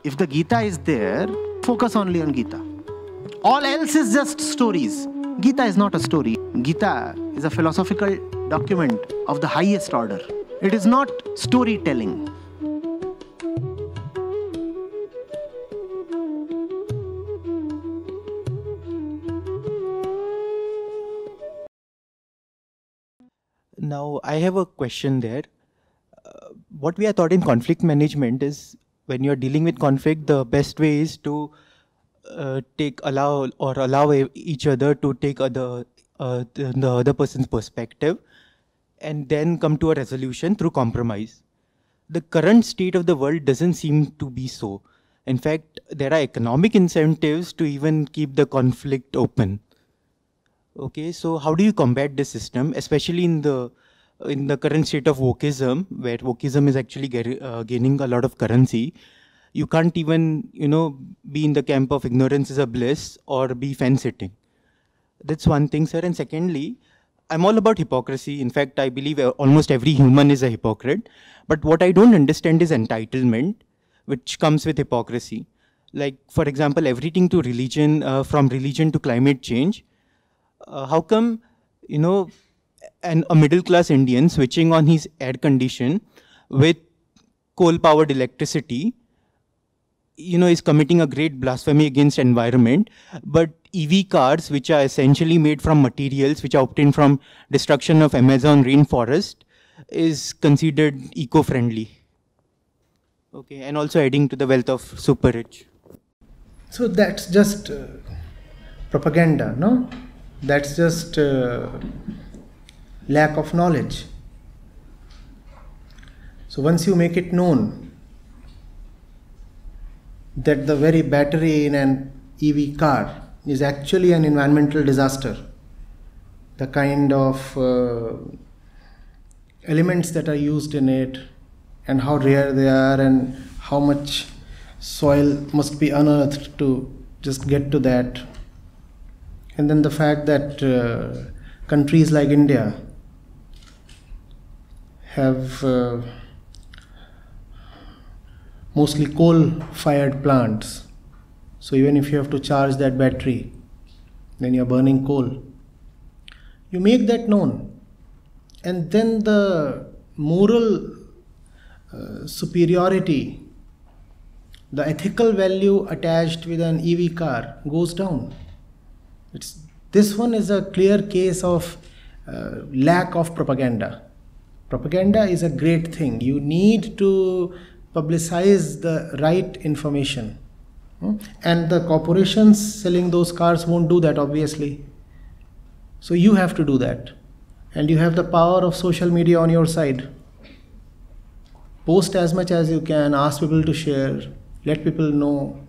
If the Gita is there, focus only on Gita. All else is just stories. Gita is not a story. Gita is a philosophical document of the highest order. It is not storytelling. Now, I have a question there. What we are taught in conflict management is when you're dealing with conflict, the best way is to allow each other to take the other person's perspective and then come to a resolution through compromise. The current state of the world doesn't seem to be so. In fact, there are economic incentives to even keep the conflict open. Okay, so how do you combat this system, especially in the current state of wokeism, where wokeism is actually gaining a lot of currency? You can't even, be in the camp of ignorance is a bliss or be fence-sitting. That's one thing, sir. And secondly, I'm all about hypocrisy. In fact, I believe almost every human is a hypocrite. But what I don't understand is entitlement, which comes with hypocrisy. Like, for example, everything to religion, from religion to climate change. How come, a middle-class Indian switching on his air condition with coal-powered electricity, is committing a great blasphemy against environment, but EV cars, which are essentially made from materials which are obtained from destruction of Amazon rainforest, is considered eco-friendly. Okay, and also adding to the wealth of super rich. So that's just propaganda, no? That's just lack of knowledge. So once you make it known that the very battery in an EV car is actually an environmental disaster, the kind of elements that are used in it and how rare they are and how much soil must be unearthed to just get to that. And then the fact that countries like India have mostly coal-fired plants. So even if you have to charge that battery, then you're burning coal. You make that known. And then the moral superiority, the ethical value attached with an EV car goes down. This one is a clear case of lack of propaganda. Propaganda is a great thing. You need to publicize the right information. And the corporations selling those cars won't do that, obviously. So you have to do that. And you have the power of social media on your side. Post as much as you can, ask people to share, let people know.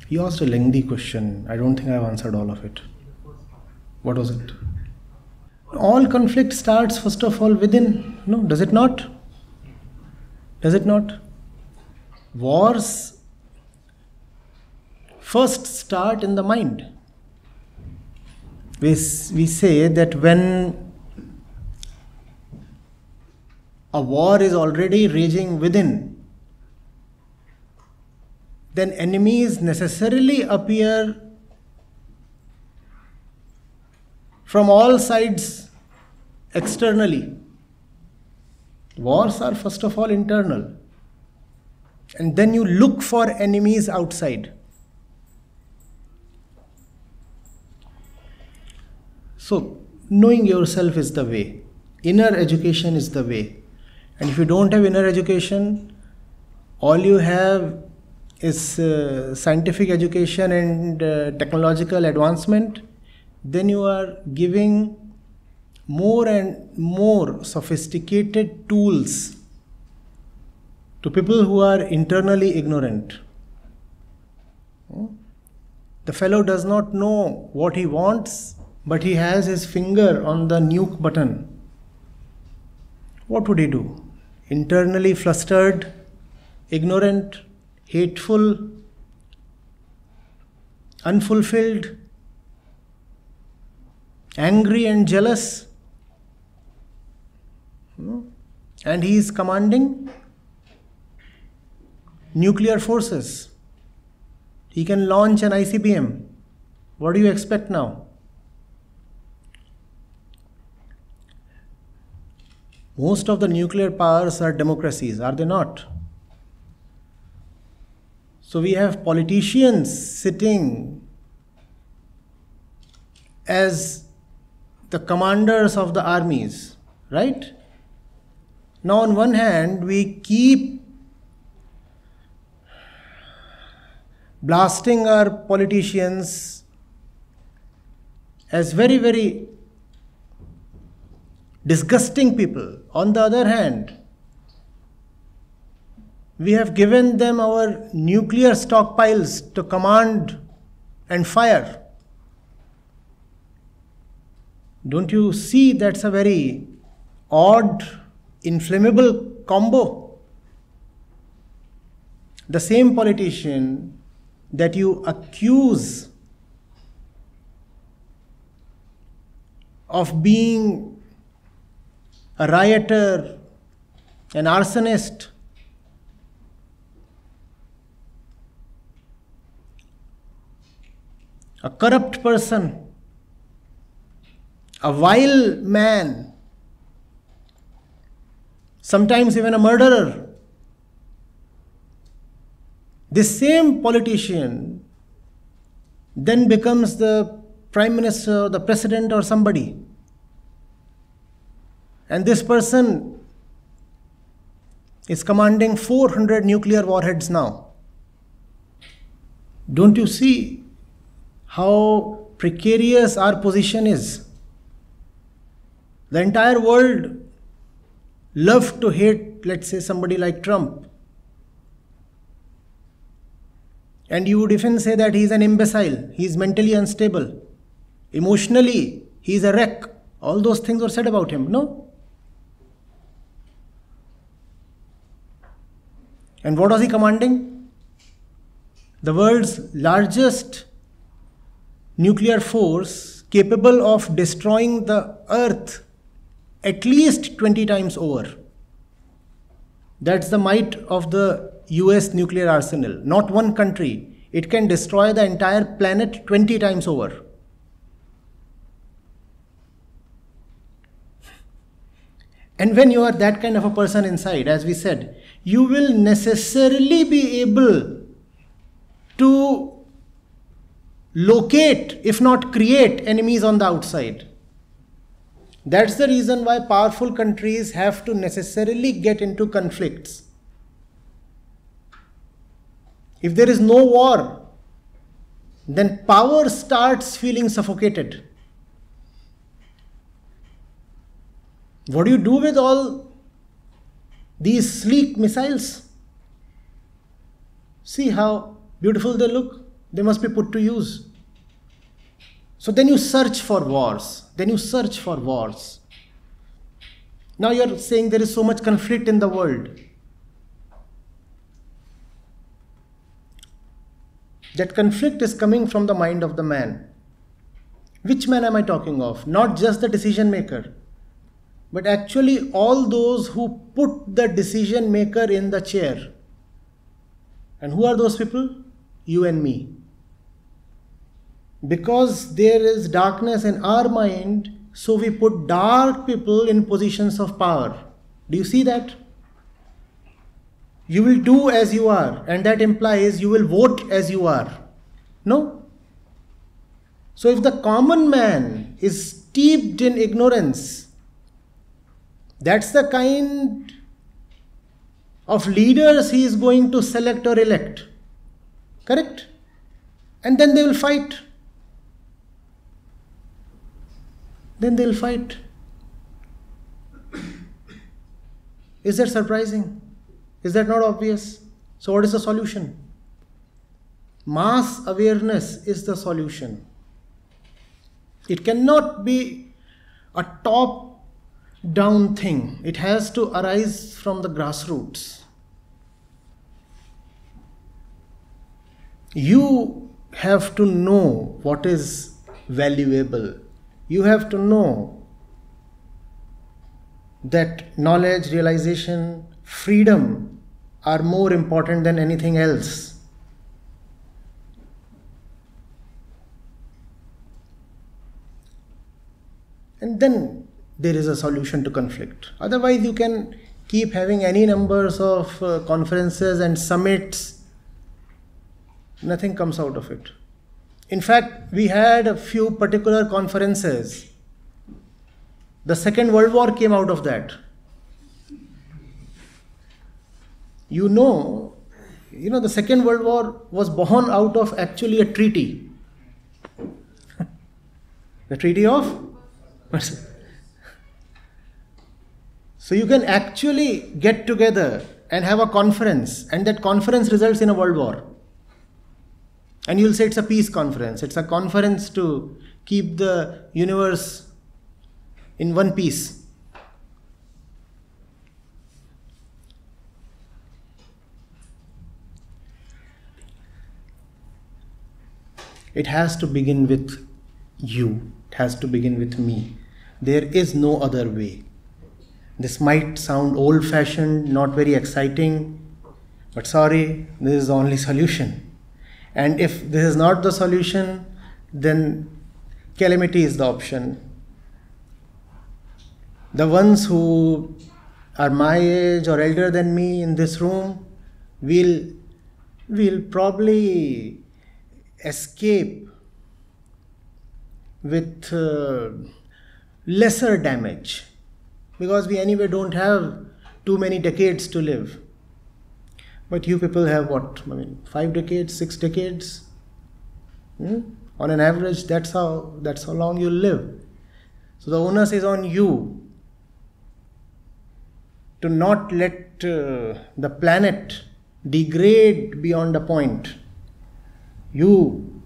You asked a lengthy question. I don't think I've answered all of it. What was it? All conflict starts first of all within. No, does it not? Does it not? Wars first start in the mind. We say that when a war is already raging within, then enemies necessarily appear from all sides externally. Wars are first of all internal. And then you look for enemies outside. So, knowing yourself is the way. Inner education is the way. And if you don't have inner education, all you have is scientific education and technological advancement, then you are giving more and more sophisticated tools to people who are internally ignorant. The fellow does not know what he wants, but he has his finger on the nuke button. What would he do? Internally flustered, ignorant, hateful, unfulfilled, angry and jealous? and he is commanding nuclear forces. He can launch an ICBM. What do you expect now? Most of the nuclear powers are democracies, are they not? So we have politicians sitting as the commanders of the armies, right? Now on one hand, we keep blasting our politicians as very, very disgusting people. On the other hand, we have given them our nuclear stockpiles to command and fire. Don't you see that's a very odd, inflammable combo? The same politician that you accuse of being a rioter, an arsonist, a corrupt person, a vile man, sometimes even a murderer. This same politician then becomes the prime minister, the president, or somebody. And this person is commanding 400 nuclear warheads now. Don't you see how precarious our position is? The entire world loves to hate, let's say, somebody like Trump. And you would even say that he's an imbecile, he's mentally unstable, emotionally, he's a wreck. All those things were said about him, no? And what was he commanding? The world's largest nuclear force capable of destroying the earth at least 20 times over. That's the might of the US nuclear arsenal. Not one country. It can destroy the entire planet 20 times over. And when you are that kind of a person inside, as we said, you will necessarily be able to locate, if not create, enemies on the outside. That's the reason why powerful countries have to necessarily get into conflicts. If there is no war, then power starts feeling suffocated. What do you do with all these sleek missiles? See how beautiful they look? They must be put to use. So then you search for wars. Now you are saying there is so much conflict in the world. That conflict is coming from the mind of the man. Which man am I talking of? Not just the decision maker, but actually all those who put the decision maker in the chair. And who are those people? You and me. Because there is darkness in our mind, so we put dark people in positions of power. Do you see that? You will do as you are, and that implies you will vote as you are. No? So if the common man is steeped in ignorance, that's the kind of leaders he is going to select or elect. Correct? And then they will fight. Is that surprising? Is that not obvious? So what is the solution? Mass awareness is the solution. It cannot be a top-down thing. It has to arise from the grassroots. You have to know what is valuable. You have to know that knowledge, realization, freedom are more important than anything else. And then there is a solution to conflict. Otherwise, you can keep having any numbers of conferences and summits. Nothing comes out of it. In fact, we had a few particular conferences. The Second World War came out of that. You know, the Second World War was born out of actually a treaty. The Treaty of Versailles. So you can actually get together and have a conference, and that conference results in a world war. And you'll say it's a peace conference. It's a conference to keep the universe in one piece. It has to begin with you. It has to begin with me. There is no other way. This might sound old-fashioned, not very exciting, but sorry, this is the only solution. And if this is not the solution, then calamity is the option. The ones who are my age or elder than me in this room will probably escape with lesser damage, because we anyway don't have too many decades to live. But you people have 5 decades, 6 decades? On an average, that's how long you'll live. So the onus is on you to not let the planet degrade beyond a point. You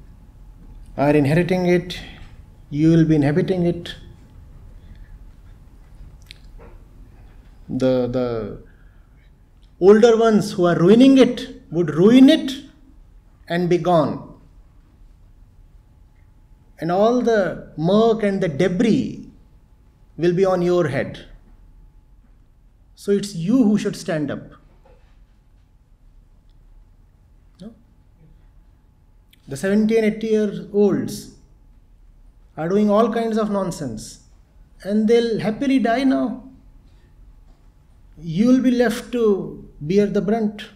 are inheriting it, you will be inhabiting it. The older ones who are ruining it would ruin it and be gone. And all the murk and the debris will be on your head. So it's you who should stand up. No? The 70 and 80-year-olds are doing all kinds of nonsense, and they'll happily die now. You will be left to bear the brunt.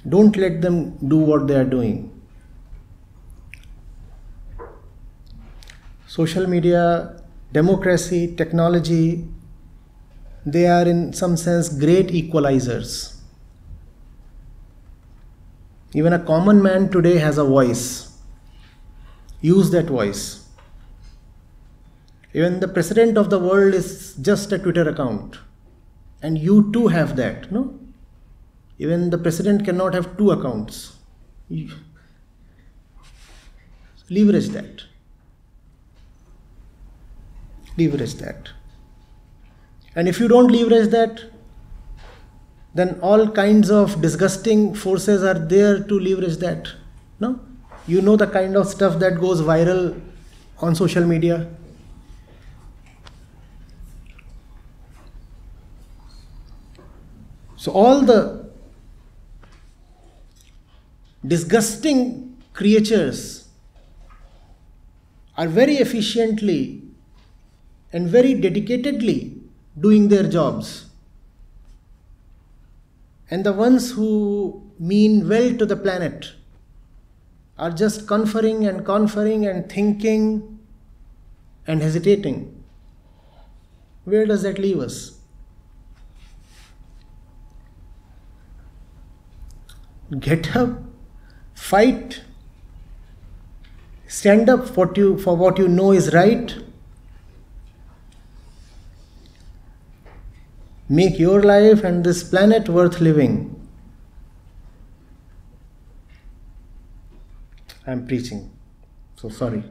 Don't let them do what they are doing. Social media, democracy, technology, they are in some sense great equalizers. Even a common man today has a voice. Use that voice. Even the president of the world is just a Twitter account. And you too have that, no? Even the president cannot have 2 accounts. Leverage that. Leverage that. And if you don't leverage that, then all kinds of disgusting forces are there to leverage that. No? You know the kind of stuff that goes viral on social media. So all the disgusting creatures are very efficiently and very dedicatedly doing their jobs. And the ones who mean well to the planet are just conferring and thinking and hesitating. Where does that leave us? Get up, fight, stand up for what you know is right. Make your life and this planet worth living. I'm preaching, so sorry.